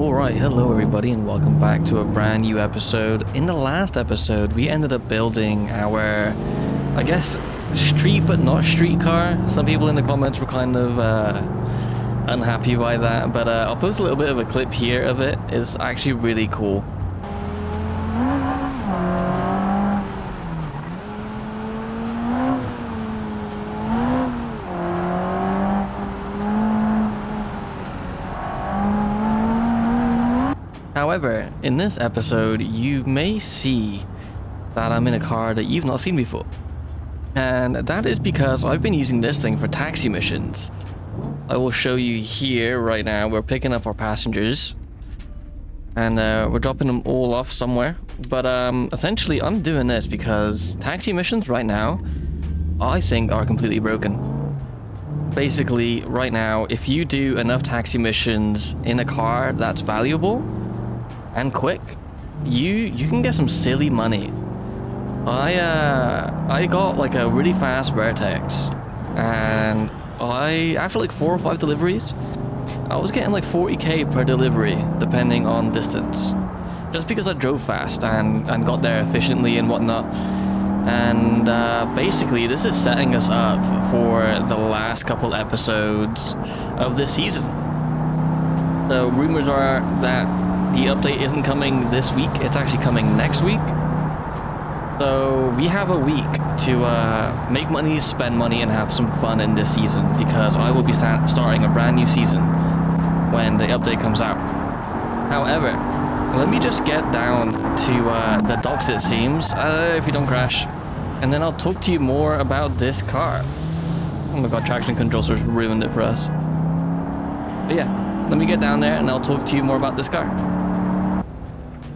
Alright, hello everybody and welcome back to a brand new episode. In the last episode, we ended up building our, I guess, street but not street car. Some people in the comments were kind of unhappy by that, but I'll post a little bit of a clip here of it. It's actually really cool. However, in this episode, you may see that I'm in a car that you've not seen before. And that is because I've been using this thing for taxi missions. I will show you here right now. We're picking up our passengers. And we're dropping them all off somewhere. But essentially, I'm doing this because taxi missions right now, I think, are completely broken. Basically, right now, if you do enough taxi missions in a car that's valuable and quick, you can get some silly money. I got like a really fast Vertex, and after like 4 or 5 deliveries, I was getting like 40k per delivery depending on distance, just because I drove fast and got there efficiently and whatnot. And basically this is setting us up for the last couple episodes of this season. So rumors are that the update isn't coming this week, it's actually coming next week. So we have a week to make money, spend money, and have some fun in this season, because I will be starting a brand new season when the update comes out. However, let me just get down to the docks, it seems, if you don't crash, and then I'll talk to you more about this car. Oh my god, traction control just ruined it for us. But yeah, let me get down there and I'll talk to you more about this car.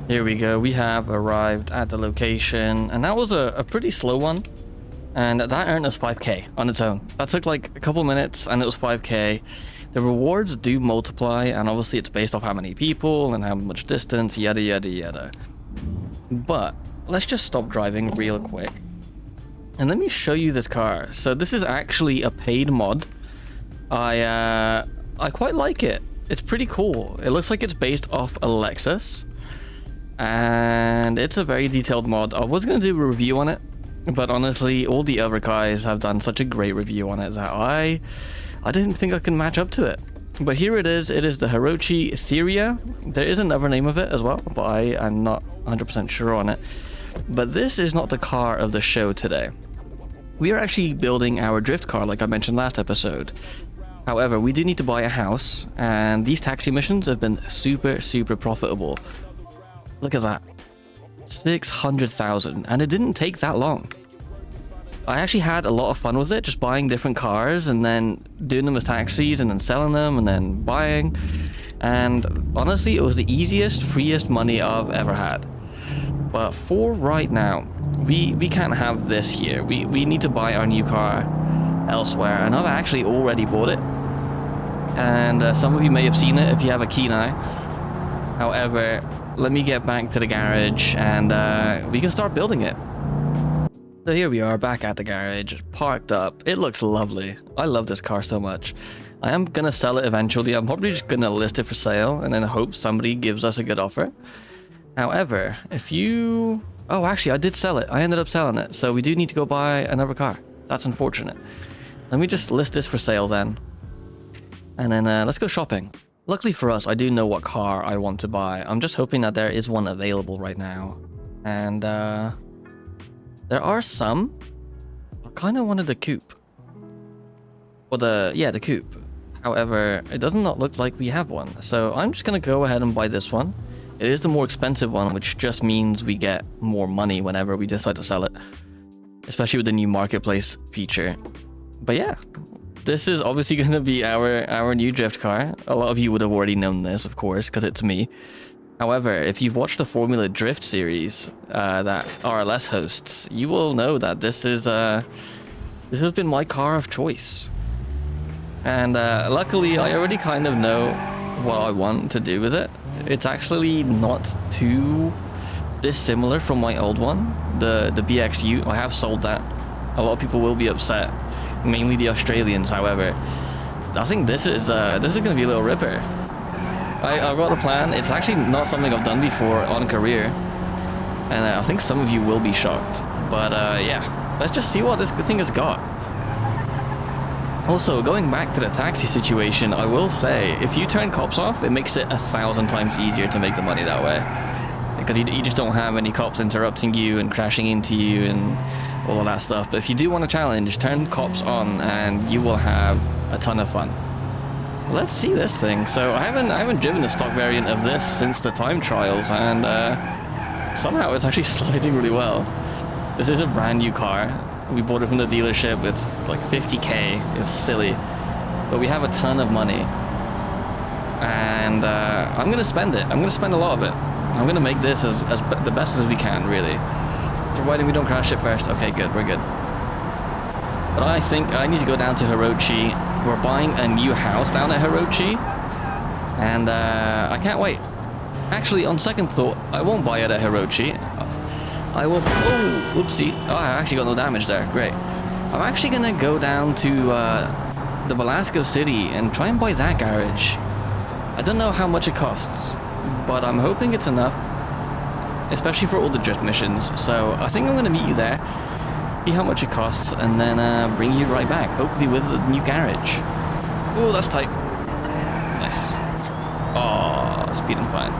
Here we go, we have arrived at the location, and that was a pretty slow one, and that earned us 5k on its own. That took like a couple minutes and it was 5k. The rewards do multiply, and obviously it's based off how many people and how much distance, yada yada yada. But let's just stop driving real quick and let me show you this car. So this is actually a paid mod. I quite like it. It's pretty cool. It looks like it's based off a Lexus, and it's a very detailed mod. I was going to do a review on it, but honestly, all the other guys have done such a great review on it that I didn't think I could match up to it. But here it is. It is the Hirochi Theria. There is another name of it as well, but I am not 100% sure on it. But this is not the car of the show today. We are actually building our drift car like I mentioned last episode. However, we do need to buy a house, and these taxi missions have been super profitable. Look at that, 600,000, and it didn't take that long. I actually had a lot of fun with it, just buying different cars and then doing them as taxis and then selling them and then buying. And honestly, it was the easiest, freest money I've ever had. But for right now, we can't have this here. We need to buy our new car elsewhere, and I've actually already bought it. And some of you may have seen it if you have a keen eye. However, let me get back to the garage and we can start building it. So here we are back at the garage, parked up. It looks lovely. I love this car so much. I am gonna sell it eventually. I'm probably just gonna list it for sale and then hope somebody gives us a good offer. However, if you... Oh, actually, I did sell it. I ended up selling it. So we do need to go buy another car. That's unfortunate. Let me just list this for sale then. And then let's go shopping. Luckily for us, I do know what car I want to buy. I'm just hoping that there is one available right now. And there are some. I kind of wanted the coupe. Or the coupe. However, it does not look like we have one. So I'm just going to go ahead and buy this one. It is the more expensive one, which just means we get more money whenever we decide to sell it. Especially with the new marketplace feature. But yeah. This is obviously going to be our new drift car. A lot of you would have already known this, of course, because it's me. However, if you've watched the Formula Drift series that RLS hosts, you will know that this has been my car of choice. And luckily, I already kind of know what I want to do with it. It's actually not too dissimilar from my old one, the BXU. I have sold that. A lot of people will be upset. Mainly the Australians, however. I think this is gonna be a little ripper. I've got a plan. It's actually not something I've done before on career. And I think some of you will be shocked. But yeah, let's just see what this thing has got. Also, going back to the taxi situation, I will say, if you turn cops off, it makes it 1,000 times easier to make the money that way. Because you just don't have any cops interrupting you and crashing into you and all of that stuff. But if you do want a challenge, turn cops on and you will have a ton of fun. Let's see this thing. So I haven't driven the stock variant of this since the time trials, and somehow it's actually sliding really well. This is a brand new car. We bought it from the dealership. It's like 50k. It was silly, but we have a ton of money, and I'm gonna spend it. I'm gonna spend a lot of it. I'm gonna make this as the best as we can, really, providing we don't crash it first. Okay, good, we're good. But I think I need to go down to Hirochi. We're buying a new house down at Hirochi, and I can't wait. Actually, on second thought, I won't buy it at Hirochi. I will... Oh, whoopsie. Oh, I actually got no damage there. Great. I'm actually going to go down to the Velasco City and try and buy that garage. I don't know how much it costs, but I'm hoping it's enough, especially for all the drift missions. So I think I'm going to meet you there, see how much it costs, and then bring you right back, hopefully with the new garage. Oh, that's tight. Nice. Oh, speeding fine.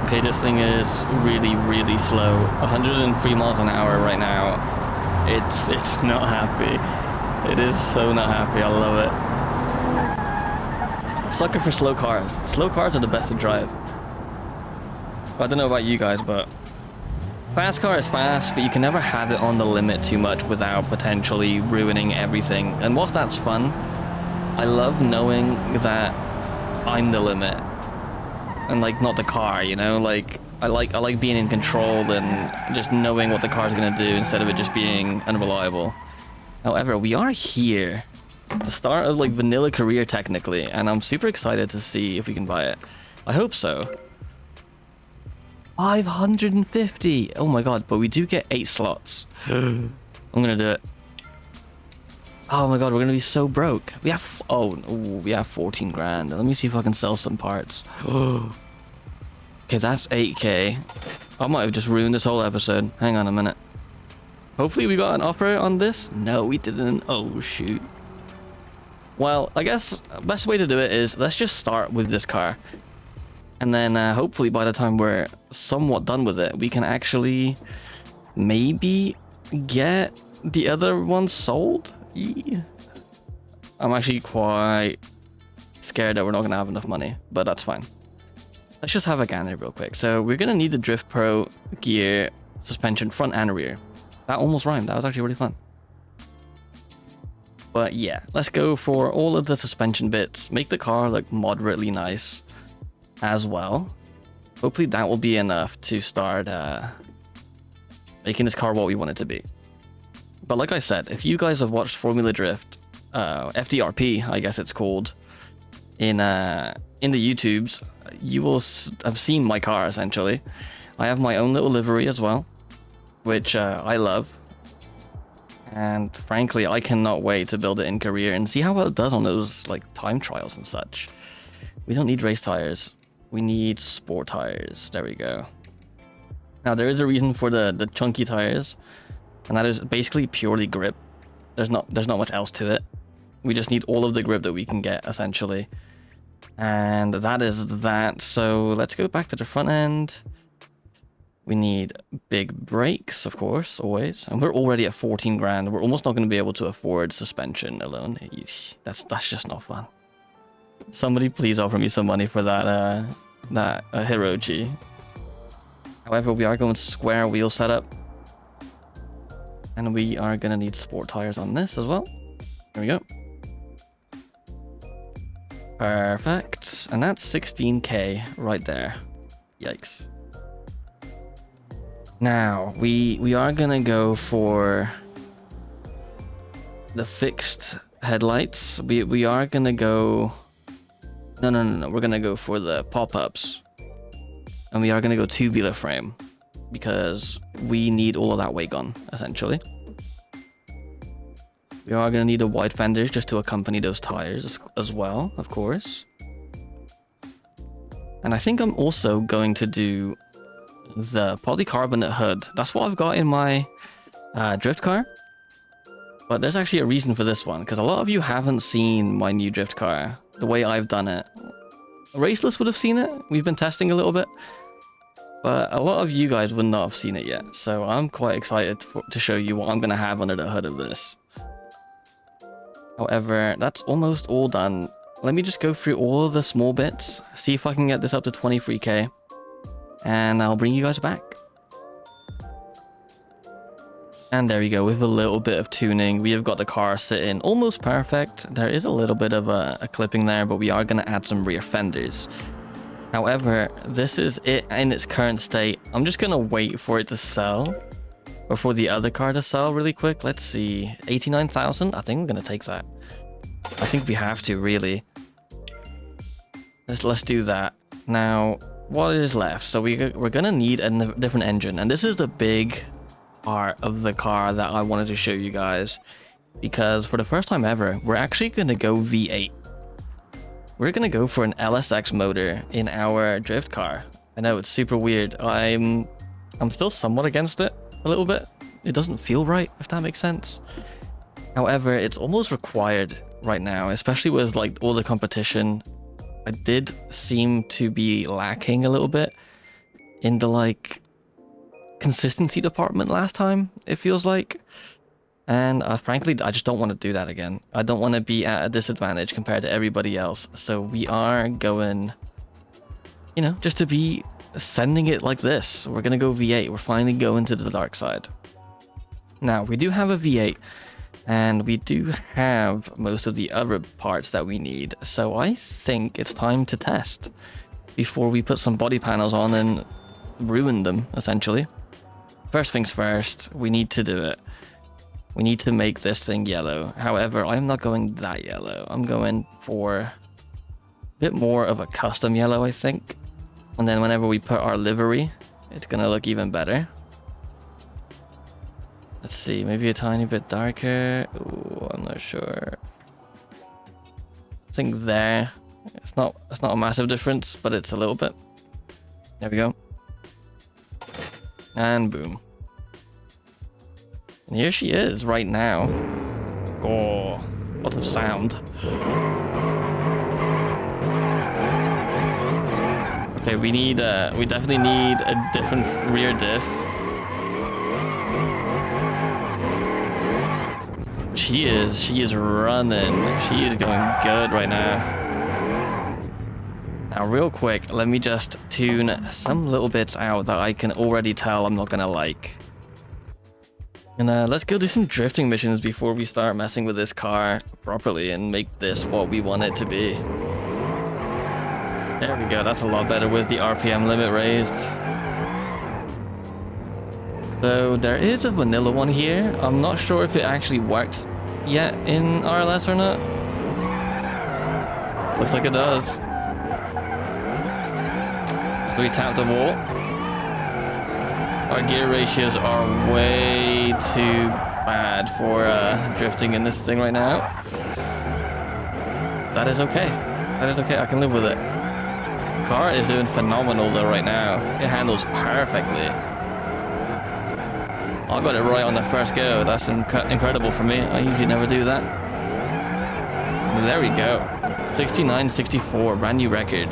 Okay, this thing is really, really slow. 103 miles an hour right now. It's not happy. It is so not happy. I love it. Sucker for slow cars. Slow cars are the best to drive. I don't know about you guys, but fast car is fast, but you can never have it on the limit too much without potentially ruining everything. And whilst that's fun, I love knowing that I'm the limit. And like not the car, you know, like I like being in control and just knowing what the car's gonna do instead of it just being unreliable. However, we are here at the start of like vanilla career technically, and I'm super excited to see if we can buy it. I hope so. 550. Oh my god, but we do get 8 slots. I'm gonna do it. Oh my god, we're gonna be so broke. We have we have 14 grand. Let me see if I can sell some parts. Okay, that's 8k. I might have just ruined this whole episode. Hang on a minute. Hopefully we got an offer on this. No, we didn't. Oh shoot. Well, I guess best way to do it is let's just start with this car, and then hopefully by the time we're somewhat done with it, we can actually maybe get the other one sold. Yeah. I'm actually quite scared that we're not going to have enough money, but that's fine. Let's just have a gander real quick. So we're going to need the Drift Pro gear, suspension, front and rear. That almost rhymed. That was actually really fun. But yeah, let's go for all of the suspension bits. Make the car look moderately nice as well. Hopefully that will be enough to start making this car what we want it to be. But like I said, if you guys have watched Formula Drift, FDRP, I guess it's called, in the YouTubes, you will have seen my car, essentially. I have my own little livery as well, which I love. And frankly, I cannot wait to build it in career and see how well it does on those like time trials and such. We don't need race tires. We need sport tires. There we go. Now, there is a reason for the chunky tires, and that is basically purely grip. There's not much else to it. We just need all of the grip that we can get, essentially. And that is that. So let's go back to the front end. We need big brakes, of course, always. And we're already at 14 grand. We're almost not going to be able to afford suspension alone. That's just not fun. Somebody please offer me some money for that Hirochi. However, we are going square wheel setup. And we are going to need sport tires on this as well. There we go. Perfect. And that's 16k right there. Yikes. Now, we are going to go for the fixed headlights. We are going to go... No. We're going to go for the pop-ups. And we are going to go tubular frame, because we need all of that weight gone, essentially. We are going to need the wide fenders just to accompany those tires as well, of course. And I think I'm also going to do the polycarbonate hood. That's what I've got in my drift car. But there's actually a reason for this one, because a lot of you haven't seen my new drift car, the way I've done it. Raceless would have seen it. We've been testing a little bit. But a lot of you guys would not have seen it yet. So I'm quite excited to show you what I'm going to have under the hood of this. However, that's almost all done. Let me just go through all the small bits, see if I can get this up to 23k. And I'll bring you guys back. And there we go, with a little bit of tuning, we have got the car sitting almost perfect. There is a little bit of a clipping there, but we are going to add some rear fenders. However, this is it in its current state. I'm just going to wait for it to sell, or for the other car to sell really quick. Let's see, 89,000? I think I'm going to take that. I think we have to, really. Let's do that. Now, what is left? So we're going to need a different engine, and this is the big part of the car that I wanted to show you guys, because for the first time ever, we're actually going to go V8. We're going to go for an LSX motor in our drift car. I know, it's super weird. I'm still somewhat against it a little bit. It doesn't feel right, if that makes sense. However, it's almost required right now, especially with like all the competition. I did seem to be lacking a little bit in the like consistency department last time, it feels like. And frankly, I just don't want to do that again. I don't want to be at a disadvantage compared to everybody else. So we are going, you know, just to be sending it like this. We're going to go V8. We're finally going to the dark side. Now, we do have a V8, and we do have most of the other parts that we need. So I think it's time to test before we put some body panels on and ruin them, essentially. First things first, we need to do it. We need to make this thing yellow. However, I'm not going that yellow. I'm going for a bit more of a custom yellow, I think. And then whenever we put our livery, it's going to look even better. Let's see, maybe a tiny bit darker. Ooh, I'm not sure. I think there. It's not a massive difference, but it's a little bit. There we go. And boom. And here she is right now. Oh, lots of sound. Okay, we definitely need a different rear diff. She is running. She is going good right now. Now, real quick, let me just tune some little bits out that I can already tell I'm not gonna like. And let's go do some drifting missions before we start messing with this car properly and make this what we want it to be. There we go, that's a lot better with the RPM limit raised. So there is a vanilla one here. I'm not sure if it actually works yet in RLS or not. Looks like it does. We tap the wall. Our gear ratios are way too bad for drifting in this thing right now. That is okay. That is okay. I can live with it. The car is doing phenomenal though right now. It handles perfectly. I got it right on the first go. That's incredible for me. I usually never do that. And there we go. 69.64, brand new record.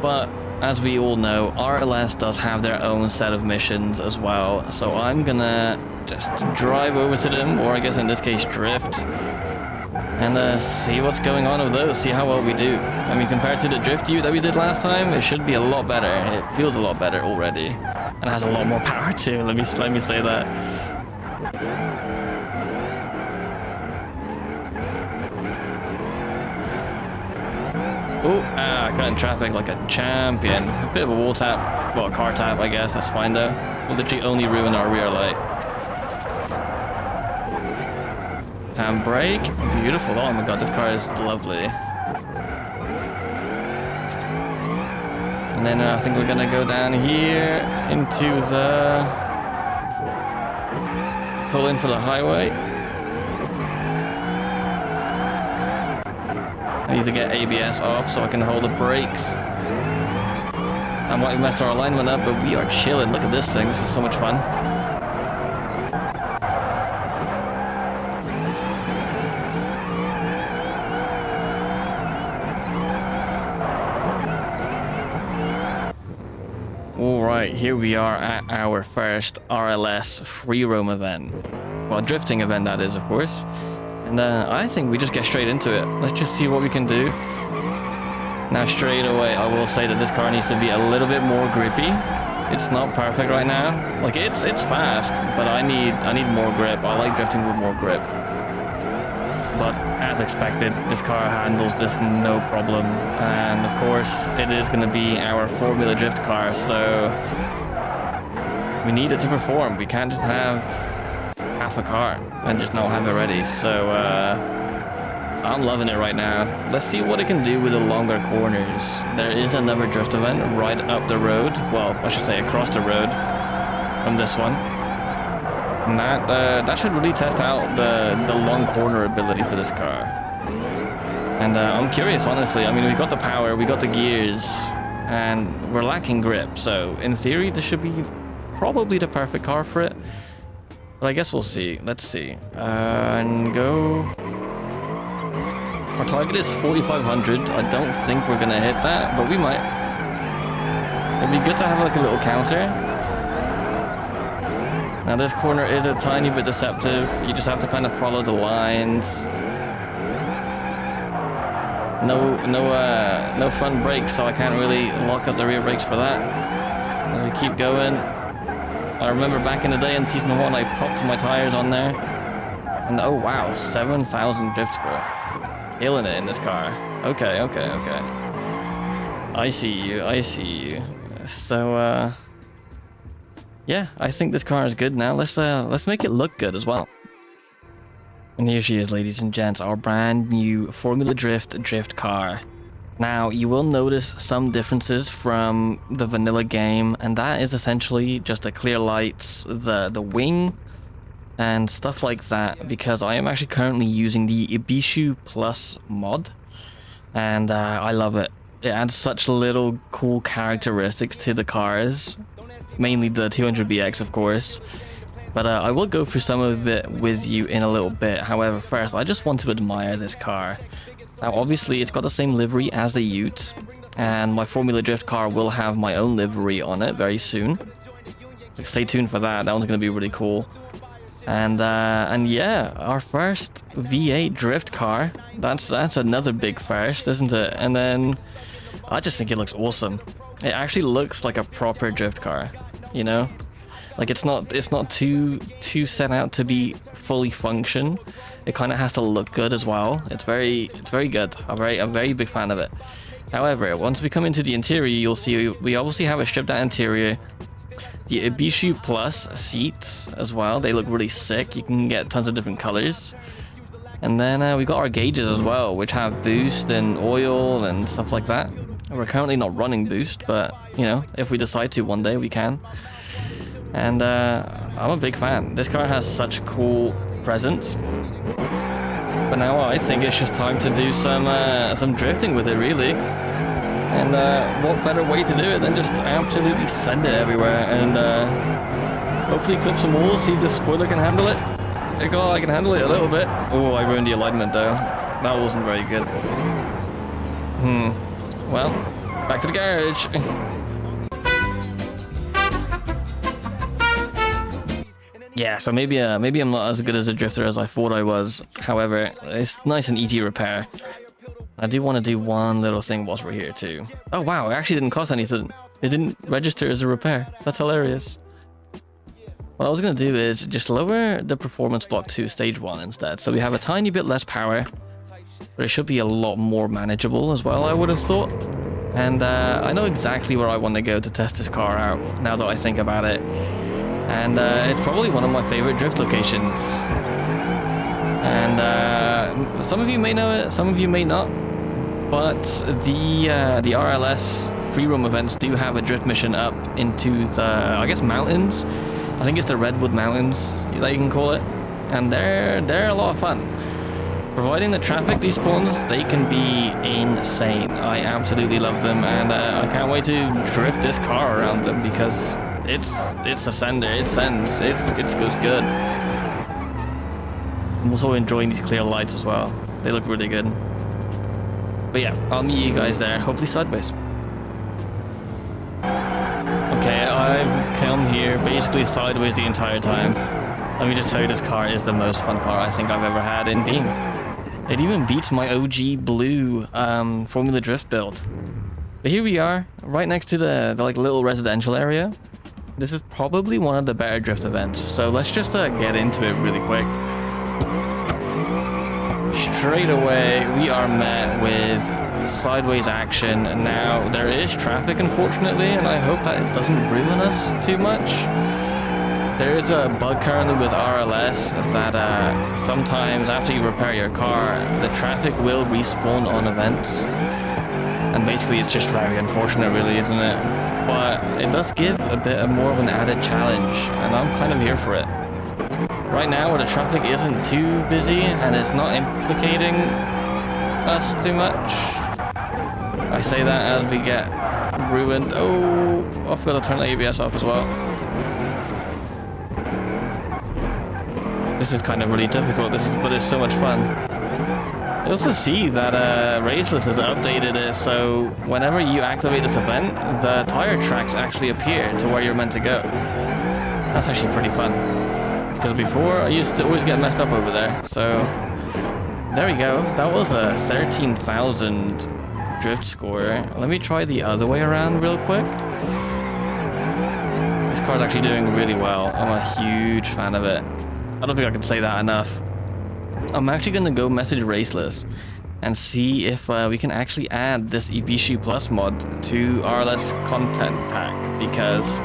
But as we all know, RLS does have their own set of missions as well. So I'm gonna just drive over to them, or I guess in this case drift, and see what's going on with those, see how well we do. I mean, compared to the drift ute that we did last time, it should be a lot better. It feels a lot better already, and it has a lot more power too. Let me say that. Oh, cut in traffic like a champion. A bit of a wall tap, well, a car tap, I guess. That's fine though. We'll literally only ruin our rear light. Handbrake, beautiful. Oh my god, this car is lovely. And then I think we're gonna go down here into the pull in for the highway. We need to get ABS off so I can hold the brakes. I might mess our alignment up, but we are chilling. Look at this thing. This is so much fun. Alright, here we are at our first RLS free roam event. Well, drifting event that is, of course. And I think we just get straight into it. Let's just see what we can do. Now, straight away, I will say that this car needs to be a little bit more grippy. It's not perfect right now. Like, it's fast, but I need more grip. I like drifting with more grip. But as expected, this car handles this no problem. And of course, it is going to be our Formula Drift car, so we need it to perform. We can't just have half a car and just not have it ready. So I'm loving it right now. Let's see what it can do with the longer corners. There is another drift event right up the road. Well, I should say across the road from this one. And that should really test out the long corner ability for this car. And I'm curious, honestly. I mean, we got the power, we got the gears, and we're lacking grip. So in theory, this should be probably the perfect car for it. But I guess we'll see. Let's see. And go. Our target is 4,500. I don't think we're gonna hit that, but we might. It'd be good to have like a little counter. Now this corner is a tiny bit deceptive. You just have to kind of follow the lines. No front brakes, so I can't really lock up the rear brakes for that. As we keep going. I remember back in the day in Season 1, I popped my tires on there. And oh wow, 7,000 drift score. Killing it in this car. Okay. I see you. So, yeah, I think this car is good now. Let's make it look good as well. And here she is, ladies and gents, our brand new Formula Drift car. Now, you will notice some differences from the vanilla game, and that is essentially just the clear lights, the wing, and stuff like that, because I am actually currently using the Ep16 Plus mod, and I love it. It adds such little cool characteristics to the cars. Mainly the 200BX, of course, but I will go through some of it with you in a little bit. However, first, I just want to admire this car. Now, obviously, it's got the same livery as the Ute, and my Formula Drift car will have my own livery on it very soon. Stay tuned for that. That one's going to be really cool. And yeah, our first V8 drift car. That's another big first, isn't it? And then I just think it looks awesome. It actually looks like a proper drift car, you know? Like it's not too set out to be fully function. It kind of has to look good as well. It's very good. I'm a very big fan of it. However, once we come into the interior, you'll see we obviously have a stripped out interior. The Ep16 Plus seats as well. They look really sick. You can get tons of different colors. And then we got our gauges as well, which have boost and oil and stuff like that. We're currently not running boost, but you know, if we decide to one day, we can. And I'm a big fan. This car has such cool presence. But now I think it's just time to do some drifting with it, really. And what better way to do it than just absolutely send it everywhere and hopefully clip some walls, see if the spoiler can handle it. Oh, I can handle it a little bit. Oh, I ruined the alignment though. That wasn't very good. Well, back to the garage. Yeah, so maybe I'm not as good as a drifter as I thought I was. However, it's nice and easy to repair. I do want to do one little thing whilst we're here too. Oh wow, it actually didn't cost anything. It didn't register as a repair. That's hilarious. What I was going to do is just lower the performance block to stage 1 instead. So we have a tiny bit less power, but it should be a lot more manageable as well, I would have thought. And I know exactly where I want to go to test this car out, now that I think about it. And it's probably one of my favorite drift locations. And some of you may know it, some of you may not. But the RLS free roam events do have a drift mission up into the, I guess, mountains. I think it's the Redwood Mountains that you can call it. And they're a lot of fun. Providing the traffic despawns, they can be insane. I absolutely love them, and I can't wait to drift this car around them because it's a sender. It sends. It goes good. I'm also enjoying these clear lights as well. They look really good. But yeah, I'll meet you guys there, hopefully sideways. Okay, I've come here basically sideways the entire time. Let me just tell you, this car is the most fun car I think I've ever had in Beam. It even beats my OG blue Formula Drift build. But here we are, right next to the like little residential area. This is probably one of the better drift events, so let's just get into it really quick. Straight away, we are met with sideways action. Now, there is traffic, unfortunately, and I hope that it doesn't ruin us too much. There is a bug currently with RLS that sometimes after you repair your car, the traffic will respawn on events. And basically it's just very unfortunate, really, isn't it? But it does give a bit more of an added challenge, and I'm kind of here for it. Right now, where the traffic isn't too busy and it's not implicating us too much. I say that as we get ruined. Oh, I forgot to turn the ABS off as well. This is kind of really difficult, but it's so much fun. You also see that Raceless has updated it, so whenever you activate this event, the tire tracks actually appear to where you're meant to go. That's actually pretty fun. Because before, I used to always get messed up over there, so there we go. That was a 13,000 drift score. Let me try the other way around real quick. This car's actually doing really well. I'm a huge fan of it. I don't think I can say that enough. I'm actually going to go message Raceless and see if we can actually add this Ep16 Plus mod to RLS content pack, because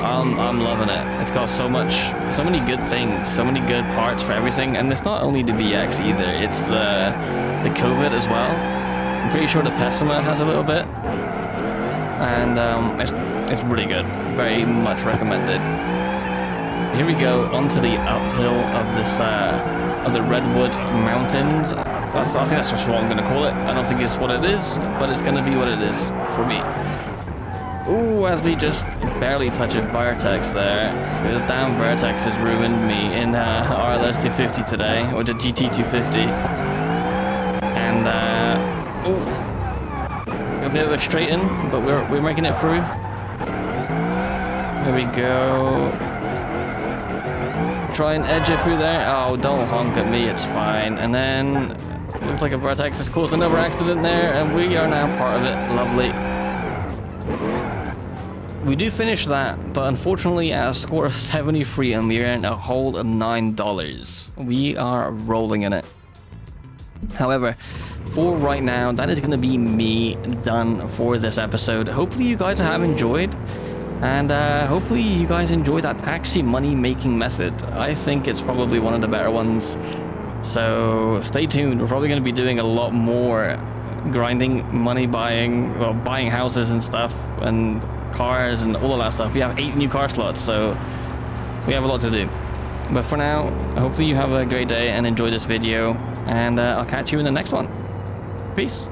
I'm loving it. It's got so many good things, so many good parts for everything, and it's not only the BX either, it's the COVID as well. I'm pretty sure the Pessima has a little bit, and it's really good. Very much recommended. Here we go onto the uphill of this of the Redwood Mountains. I think that's just what I'm going to call it. I don't think it's what it is, but it's going to be what it is for me. Ooh, as we just barely touch a Vertex there. This damn Vertex has ruined me in RLS 250 today, or the GT 250. And ooh, a bit of a straighten, but we're making it through. There we go. Try and edge it through there. Oh, don't honk at me, it's fine. And then it looks like a Vertex has caused another accident there, and we are now part of it. Lovely. We do finish that, but unfortunately at a score of 73, and we earned a whole $9. We are rolling in it. However, for right now, that is going to be me done for this episode. Hopefully you guys have enjoyed. And hopefully you guys enjoy that taxi money making method. I think it's probably one of the better ones. So stay tuned. We're probably going to be doing a lot more grinding, money buying, well, buying houses and stuff, and cars and all of that stuff. We have 8 new car slots, so we have a lot to do. But for now, hopefully you have a great day and enjoy this video, and I'll catch you in the next one. Peace.